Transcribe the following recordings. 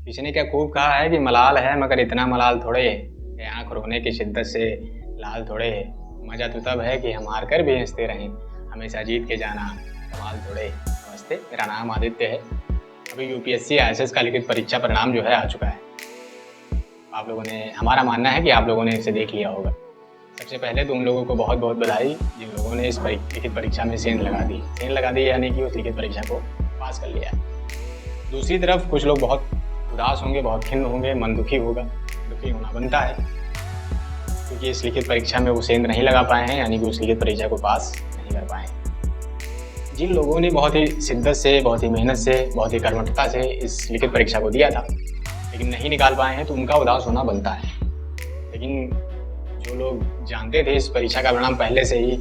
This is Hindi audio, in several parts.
किसी ने क्या खूब कहा है कि मलाल है मगर इतना मलाल थोड़े है कि आँख रोने की शिद्दत से लाल थोड़े है। मज़ा तो तब है कि हम हार कर भी हंसते रहें, हमेशा जीत के जाना कमाल थोड़े है। नमस्ते, मेरा नाम आदित्य है। अभी यूपीएससी आईएएस का लिखित परीक्षा परिणाम जो है आ चुका है। आप लोगों ने, हमारा मानना है कि आप लोगों ने इसे देख लिया होगा। सबसे पहले तो उन लोगों को बहुत बहुत बधाई जिन लोगों ने इस लिखित परीक्षा में सेंध लगा दी यानी कि उस लिखित परीक्षा को पास कर लिया। दूसरी तरफ कुछ लोग बहुत उदास होंगे, बहुत खिन्न होंगे, मन दुखी होगा। दुखी होना बनता है क्योंकि इस लिखित परीक्षा में वो सेंध नहीं लगा पाए हैं, यानी कि उस लिखित परीक्षा को पास नहीं कर पाए हैं। जिन लोगों ने बहुत ही शिद्दत से, बहुत ही मेहनत से, बहुत ही कर्मठता से इस लिखित परीक्षा को दिया था लेकिन नहीं निकाल पाए हैं, तो उनका उदास होना बनता है। लेकिन जो लोग जानते थे इस परीक्षा का परिणाम पहले से ही,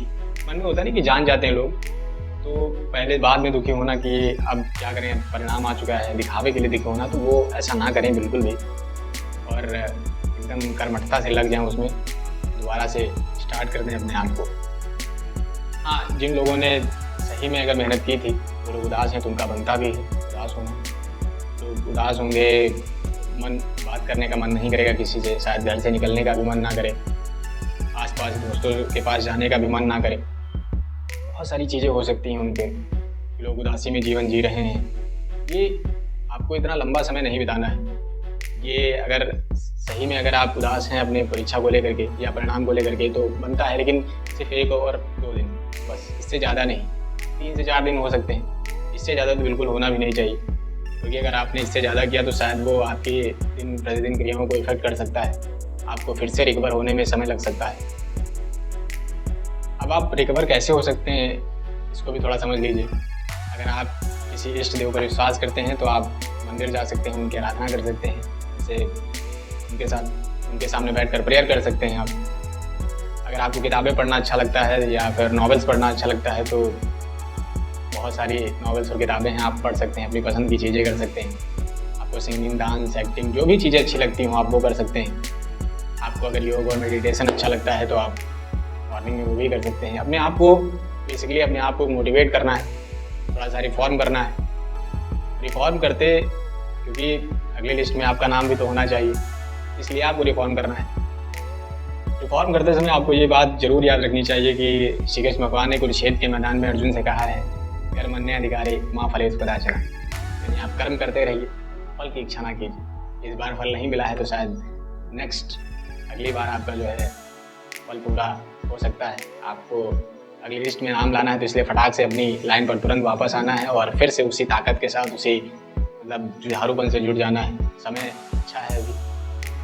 मन में होता नहीं कि जान जाते हैं लोग, तो पहले बाद में दुखी होना कि अब क्या करें, परिणाम आ चुका है, दिखावे के लिए दुखी होना, तो वो ऐसा ना करें बिल्कुल भी, और एकदम कर्मठता से लग जाएं उसमें, दोबारा से स्टार्ट कर दें अपने आप को। हाँ, जिन लोगों ने सही में अगर मेहनत की थी वो लोग उदास हैं तो उनका बनता भी है उदास होना। लोग उदास होंगे, मन बात करने का मन नहीं करेगा किसी से, शायद घर से निकलने का भी मन ना करे, आसपास दोस्तों के पास जाने का भी मन ना करे। बहुत सारी चीज़ें हो सकती हैं उनके, लोग उदासी में जीवन जी रहे हैं। ये आपको इतना लंबा समय नहीं बिताना है। ये अगर सही में अगर आप उदास हैं अपने परीक्षा को लेकर के या परिणाम को लेकर के तो बनता है, लेकिन सिर्फ 1 और 2 दिन बस, इससे ज़्यादा नहीं। 3 से 4 दिन हो सकते हैं, इससे ज़्यादा तो बिल्कुल होना भी नहीं चाहिए, क्योंकि अगर आपने इससे ज़्यादा किया तो शायद वो आपकी दिन प्रतिदिन क्रियाओं को इफेक्ट कर सकता है, आपको फिर से रिकवर होने में समय लग सकता है। अब आप रिकवर कैसे हो सकते हैं इसको भी थोड़ा समझ लीजिए। अगर आप किसी इष्ट देव पर विश्वास करते हैं तो आप मंदिर जा सकते हैं, उनकी आराधना कर सकते हैं, जैसे उनके सामने बैठकर प्रेयर कर सकते हैं आप। अगर आपको किताबें पढ़ना अच्छा लगता है या फिर नॉवेल्स पढ़ना अच्छा लगता है तो बहुत सारी नॉवेल्स और किताबें हैं, आप पढ़ सकते हैं, अपनी पसंद की चीज़ें कर सकते हैं। आपको सिंगिंग, डांस, एक्टिंग, जो भी चीज़ें अच्छी लगती हों आप वो कर सकते हैं। आपको अगर योग और मेडिटेशन अच्छा लगता है तो आप मॉर्निंग में वो भी कर सकते हैं। अपने आप को बेसिकली अपने आप को मोटिवेट करना है, थोड़ा सा रिफॉर्म करना है। रिफॉर्म करते, क्योंकि अगली लिस्ट में आपका नाम भी तो होना चाहिए, इसलिए आपको रिफॉर्म करना है। रिफॉर्म करते समय आपको ये बात जरूर याद रखनी चाहिए कि श्री कृष्ण भगवान ने कुरुक्षेत्र के मैदान में अर्जुन से कहा है, कर्मण्य अधिकारी माँ फलेषु कदाचन, यानी आप कर्म करते रहिए, फल की इच्छा ना कीजिए। इस बार फल नहीं मिला है तो शायद नेक्स्ट अगली बार आपका जो है फल पूरा हो सकता है। आपको अगली लिस्ट में नाम लाना है तो इसलिए फटाक से अपनी लाइन पर तुरंत वापस आना है और फिर से उसी ताकत के साथ, उसी मतलब जुझारूपन से जुड़ जाना है। समय अच्छा है, अभी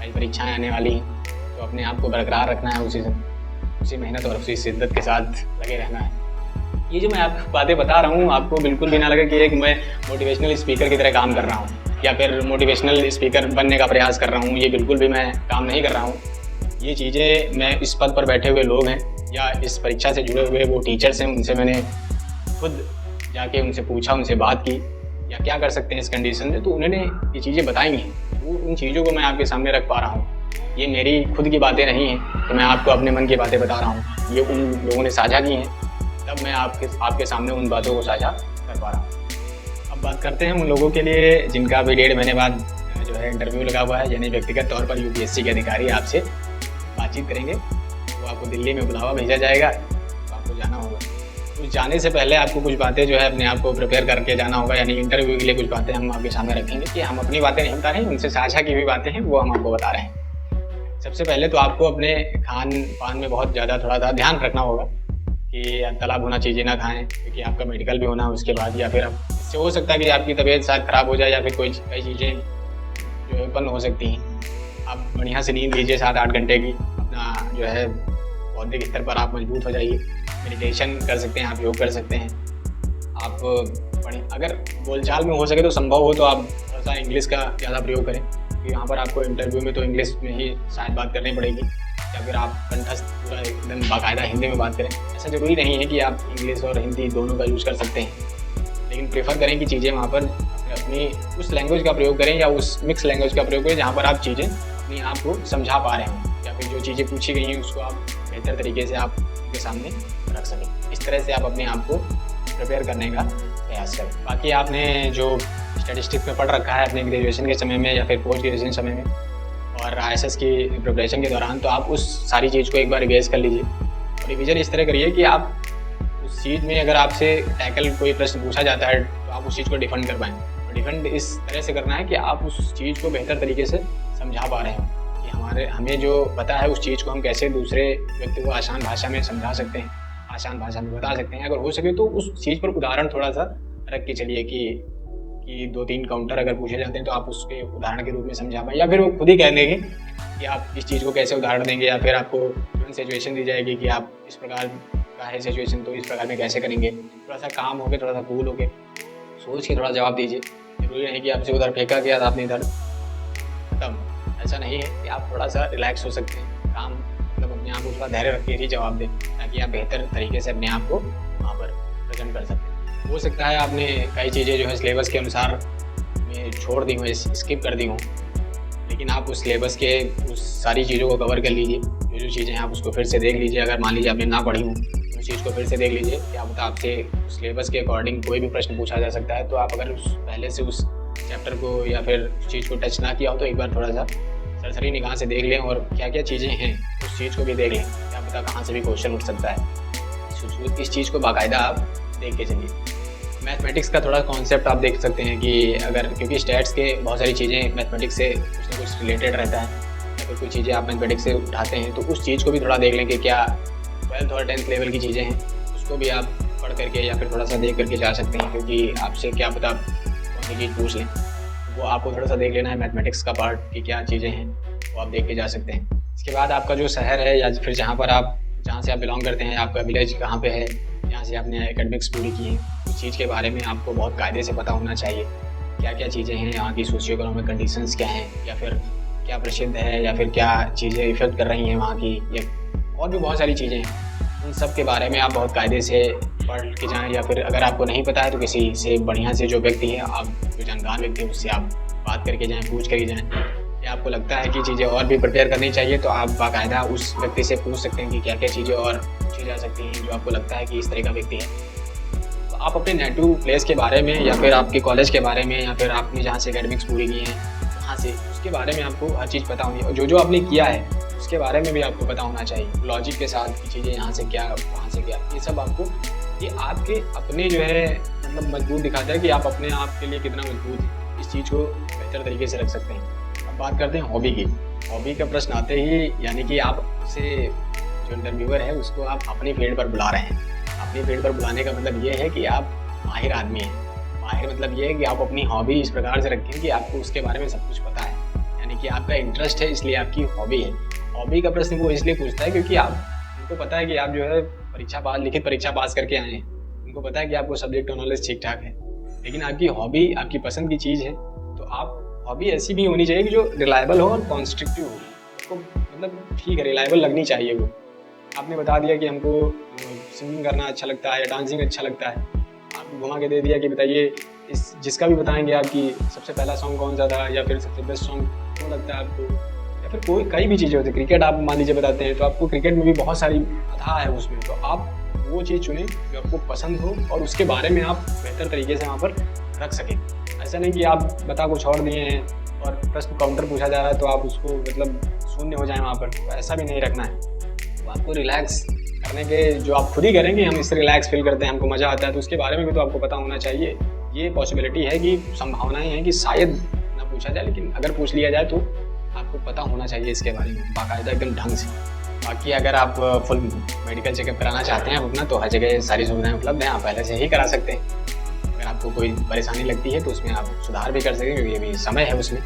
कई परीक्षाएं आने वाली हैं, तो अपने आप को बरकरार रखना है, उसी मेहनत और उसी शिद्दत के साथ लगे रहना है। ये जो मैं आपको बातें बता रहा हूँ, आपको बिल्कुल भी ना लगे कि एक मैं मोटिवेशनल स्पीकर की तरह काम कर रहा हूँ या फिर मोटिवेशनल स्पीकर बनने का प्रयास कर रहा हूँ। ये बिल्कुल भी मैं काम नहीं कर रहा हूँ। ये चीज़ें मैं इस पद पर बैठे हुए लोग हैं या इस परीक्षा से जुड़े हुए वो टीचर्स हैं, उनसे मैंने खुद जाके उनसे पूछा, उनसे बात की या क्या कर सकते हैं इस कंडीशन में, तो उन्होंने ये चीज़ें बताई हैं। वो उन चीज़ों को मैं आपके सामने रख पा रहा हूँ। ये मेरी खुद की बातें नहीं हैं तो मैं आपको अपने मन की बातें बता रहा हूँ, ये उन लोगों ने साझा की हैं, तब मैं आपके सामने उन बातों को साझा कर पा रहा हूँ। अब बात करते हैं उन लोगों के लिए जिनका अभी 1.5 महीने बाद जो है इंटरव्यू लगा हुआ है, यानी व्यक्तिगत तौर पर यूपीएससी के अधिकारी आपसे बातचीत करेंगे। तो आपको दिल्ली में बुलावा भेजा जाएगा, तो आपको जाना होगा। तो जाने से पहले आपको कुछ बातें जो है अपने आप को प्रिपेयर करके जाना होगा, यानी इंटरव्यू के लिए कुछ बातें हम आपके सामने रखेंगे कि हम अपनी बातें नहीं बता रहे हैं, उनसे साझा की हुई बातें हैं वो हम आपको बता रहे हैं। सबसे पहले तो आपको अपने खान पान में बहुत ज़्यादा थोड़ा सा ध्यान रखना होगा कि तला भुना चीज़ें ना खाएं, क्योंकि आपका मेडिकल भी होना है उसके बाद, या फिर इससे हो सकता है कि आपकी तबीयत शायद ख़राब हो जाए या फिर कई चीज़ें जो उत्पन्न हो सकती हैं। आप बढ़िया से नींद लीजिए 7-8 घंटे की, अपना जो है बौद्धिक स्तर पर आप मजबूत हो जाइए। मेडिटेशन कर सकते हैं, आप योग कर सकते हैं। आप अगर बोलचाल में हो सके तो संभव हो तो आप थोड़ा सा इंग्लिश का ज़्यादा प्रयोग करें, क्योंकि यहाँ पर आपको इंटरव्यू में तो इंग्लिश में ही शायद बात करनी पड़ेगी, या फिर आप कंठस्थ पूरा एकदम बाकायदा हिंदी में बात करें। ऐसा ज़रूरी नहीं है कि आप इंग्लिश और हिंदी दोनों का यूज़ कर सकते हैं, लेकिन प्रेफर करें कि चीज़ें वहाँ पर अपनी उस लैंग्वेज का प्रयोग करें या उस मिक्स लैंग्वेज का प्रयोग करें जहाँ पर आप चीज़ें अपने आप को समझा पा रहे हों, या फिर जो चीज़ें पूछी गई हैं उसको आप बेहतर तरीके से आप उनके सामने रख सकें। इस तरह से आप अपने आप को प्रिपेयर करने का प्रयास करें। बाकी आपने जो स्टैटिस्टिक्स में पढ़ रखा है अपने ग्रेजुएशन के समय में या फिर पोस्ट ग्रेजुएशन समय में और IAS की प्रिपरेशन के दौरान, तो आप उस सारी चीज़ को एक बार रिवाइज कर लीजिए। और रिवीजन इस तरह करिए कि आप उस चीज़ में अगर आपसे टैकल कोई प्रश्न पूछा जाता है तो आप उस चीज़ को डिफेंड कर पाएँ। और डिफेंड इस तरह से करना है कि आप उस चीज़ को बेहतर तरीके से समझा पा रहे हो कि हमें जो पता है उस चीज़ को हम कैसे दूसरे व्यक्ति को आसान भाषा में समझा सकते हैं, आसान भाषा में बता सकते हैं। अगर हो सके तो उस चीज़ पर उदाहरण थोड़ा सा रख के चलिए कि 2-3 काउंटर अगर पूछे जाते हैं तो आप उसके उदाहरण के रूप में समझा पाएँ, या फिर वो खुद ही कह देंगे कि आप इस चीज़ को कैसे उदाहरण देंगे, या फिर आपको तुरंत सिचुएशन दी जाएगी कि आप इस प्रकार का है सिचुएशन तो इस प्रकार में कैसे करेंगे। थोड़ा सा काम हो गया, थोड़ा सा कूल हो के सोच के थोड़ा जवाब दीजिए। जरूरी नहीं कि आपसे उधर फेंका गया तो आपने इधर खत्म, ऐसा नहीं है कि आप थोड़ा सा रिलैक्स हो सकते हैं। काम मतलब अपने आप को थोड़ा धैर्य रख के ही जवाब दें ताकि आप बेहतर तरीके से अपने आप को वहाँ पर प्रेजेंट कर सकते हैं। हो सकता है आपने कई चीज़ें जो है सिलेबस के अनुसार में छोड़ दी हूँ, स्किप कर दी हूँ, लेकिन आप उस सिलेबस के उस सारी चीज़ों को कवर कर लीजिए। जो चीज़ें हैं आप उसको फिर से देख लीजिए। अगर मान लीजिए आपने ना पढ़ी हूँ तो उस चीज़ को फिर से देख लीजिए। क्या पता आपसे सिलेबस के अकॉर्डिंग कोई भी प्रश्न पूछा जा सकता है, तो आप अगर पहले से उस चैप्टर को या फिर उस चीज़ को टच ना किया हो तो एक बार थोड़ा सा सरसरी निगाह से देख लें और क्या क्या चीज़ें हैं उस चीज़ को भी देख लें। क्या पता कहाँ से भी क्वेश्चन उठ सकता है। इस चीज़ को बाकायदा आप देख के चलिए। मैथमेटिक्स का थोड़ा कॉन्सेप्ट आप देख सकते हैं कि अगर क्योंकि स्टैट्स के बहुत सारी चीज़ें मैथमेटिक्स से कुछ ना कुछ रिलेटेड रहता है, या फिर कुछ चीज़ें आप मैथमेटिक्स से उठाते हैं तो उस चीज़ को भी थोड़ा देख लें कि क्या 12th और 10th लेवल की चीज़ें हैं, उसको भी आप पढ़ करके या फिर थोड़ा सा देख करके जा सकते हैं। क्योंकि आपसे क्या पता कौन सी चीज़ पूछ लें, वो आपको थोड़ा सा देख लेना है मैथमेटिक्स का पार्ट कि क्या चीज़ें हैं, वो आप देख के जा सकते हैं। इसके बाद आपका जो शहर है या फिर जहाँ से आप बिलोंग करते हैं, आपका विलेज कहाँ पे है, जहाँ से आपने एकेडमिक्स पूरी की है, उस चीज़ के बारे में आपको बहुत कायदे से पता होना चाहिए। क्या क्या चीज़ें हैं, यहाँ की सोशियो इकोनॉमिक कंडीशंस क्या हैं, या फिर क्या प्रसिद्ध है, या फिर क्या चीज़ें इफेक्ट कर रही हैं वहाँ की, या और भी बहुत सारी चीज़ें हैं। उन सब के बारे में आप बहुत कायदे से पढ़ के जाएँ, या फिर अगर आपको नहीं पता है तो किसी से बढ़िया से जो व्यक्ति है, आप जो जानकार व्यक्ति है उससे आप बात करके जाएँ, पूछ करके जाएँ। या आपको लगता है कि चीज़ें और भी प्रिपेयर करनी चाहिए तो आप बाकायदा उस व्यक्ति से पूछ सकते हैं कि क्या क्या चीज़ें और पूछी जा सकती हैं जो आपको लगता है कि इस तरह का व्यक्ति है। तो आप अपने नेटिव प्लेस के बारे में या फिर आपके कॉलेज के बारे में या फिर आपने जहाँ से एकेडमिक्स पूरी की है वहाँ से उसके बारे में आपको हर चीज़ पता होनी है, और जो आपने किया है उसके बारे में भी आपको पता होना चाहिए। लॉजिक के साथ की चीज़ें, यहाँ से क्या वहाँ से क्या, ये सब आपको ये आपके अपने जो है मतलब मजबूत दिखाता है कि आप अपने आप के लिए कितना मजबूत है, इस चीज़ को बेहतर तरीके से रख सकते हैं। अब बात करते हैं हॉबी की। हॉबी का प्रश्न आते ही यानी कि आप उसे जो इंटरव्यूअर है उसको आप अपनी फील्ड पर बुला रहे हैं। अपनी फील्ड पर बुलाने का मतलब ये है कि आप माहिर आदमी हैं। माहिर मतलब ये है कि आप अपनी हॉबी इस प्रकार से रखें कि आपको उसके बारे में सब कुछ पता है, यानी कि आपका इंटरेस्ट है इसलिए आपकी हॉबी है। हॉबी का प्रश्न वो इसलिए पूछता है क्योंकि उनको पता है कि आप जो है लिखित परीक्षा पास करके आए हैं, उनको पता है कि आपको सब्जेक्ट नॉलेज ठीक ठाक है, लेकिन आपकी हॉबी आपकी पसंद की चीज़ है। तो आप हॉबी ऐसी भी होनी चाहिए कि जो रिलायबल हो और कॉन्स्ट्रक्टिव हो, उसको मतलब ठीक है रिलायबल लगनी चाहिए। वो आपने बता दिया कि हमको सिंगिंग करना अच्छा लगता है या डांसिंग अच्छा लगता है, आपको घुमा के दे दिया कि बताइए जिसका भी बताएंगे आपकी सबसे पहला सॉन्ग कौन सा था या फिर सबसे बेस्ट सॉन्ग कौन लगता है आपको, या फिर कई भी चीज़ें होती है। क्रिकेट आप मान लीजिए बताते हैं तो आपको क्रिकेट में भी बहुत सारी अथाह है उसमें, तो आप वो चीज़ चुनें जो आपको पसंद हो और उसके बारे में आप बेहतर तरीके से वहाँ पर रख सकें। ऐसा नहीं कि आप बता कुछ और दिए हैं और प्रश्न काउंटर पूछा जा रहा है तो आप उसको मतलब शून्य हो जाए वहाँ पर, तो ऐसा भी नहीं रखना है। तो आपको रिलैक्स करने के जो आप खुद ही करेंगे हम इससे रिलैक्स फील करते हैं, हमको मज़ा आता है, तो उसके बारे में भी तो आपको पता होना चाहिए। ये पॉसिबिलिटी है कि संभावनाएं हैं कि शायद ना पूछा जाए, लेकिन अगर पूछ लिया जाए तो आपको पता होना चाहिए इसके बारे में बाकायदा एकदम ढंग से। बाकी अगर आप फुल मेडिकल चेकअप कराना चाहते हैं अपना तो हर जगह सारी सुविधाएं उपलब्ध हैं, आप पहले से ही करा सकते हैं। अगर आपको कोई परेशानी लगती है तो उसमें आप सुधार भी कर सकते हैं क्योंकि अभी समय है उसमें।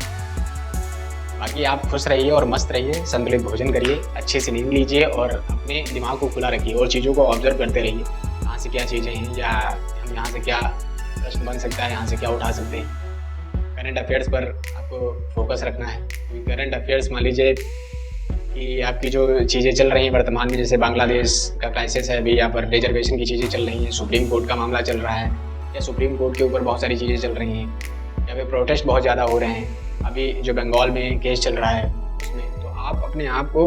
बाकी आप खुश रहिए और मस्त रहिए, संतुलित भोजन करिए, अच्छे से नींद लीजिए और अपने दिमाग को खुला रखिए और चीज़ों को ऑब्जर्व करते रहिए, कहाँ से क्या चीज़ें हैं या हम यहाँ से क्या प्रश्न बन सकता है, यहाँ से क्या उठा सकते हैं। करंट अफेयर्स पर आपको फोकस रखना है। करंट अफेयर्स मान लीजिए कि आपकी जो चीज़ें चल रही हैं वर्तमान में, जैसे बांग्लादेश का क्राइसिस है अभी, यहाँ पर रिजर्वेशन की चीज़ें चल रही हैं, सुप्रीम कोर्ट का मामला चल रहा है या सुप्रीम कोर्ट के ऊपर बहुत सारी चीज़ें चल रही हैं, या फिर प्रोटेस्ट बहुत ज़्यादा हो रहे हैं, अभी जो बंगाल में केस चल रहा है उसमें, तो आप अपने आप को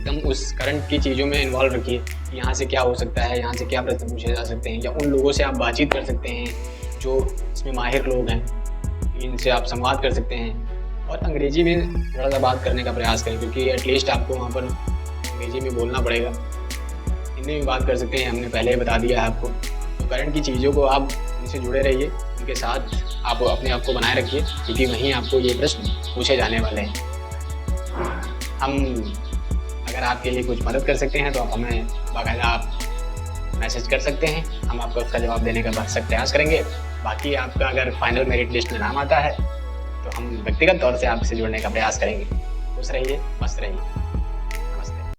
एकदम उस करंट की चीज़ों में इन्वॉल्व रखिए कि यहाँ से क्या हो सकता है, यहाँ से क्या प्रश्न पूछे जा सकते हैं, या उन लोगों से आप बातचीत कर सकते हैं जो इसमें माहिर लोग हैं, इनसे आप संवाद कर सकते हैं। और अंग्रेज़ी में थोड़ा सा बात करने का प्रयास करें, क्योंकि एटलीस्ट आपको वहाँ पर अंग्रेज़ी में बोलना पड़ेगा। हिंदी में बात कर सकते हैं, हमने पहले ही बता दिया है आपको। तो करंट की चीज़ों को आप इनसे जुड़े रहिए, उनके साथ आप अपने आप को बनाए रखिए, क्योंकि वहीं आपको ये प्रश्न पूछे जाने वाले हैं। हम अगर आपके लिए कुछ मदद कर सकते हैं तो आप हमें बाकायदा आप मैसेज कर सकते हैं, हम आपको उसका जवाब देने का भरसक प्रयास करेंगे। बाकी आपका अगर फाइनल मेरिट लिस्ट में नाम आता है तो हम व्यक्तिगत तौर से आपसे जुड़ने का प्रयास करेंगे। खुश रहिए, मस्त रहिए।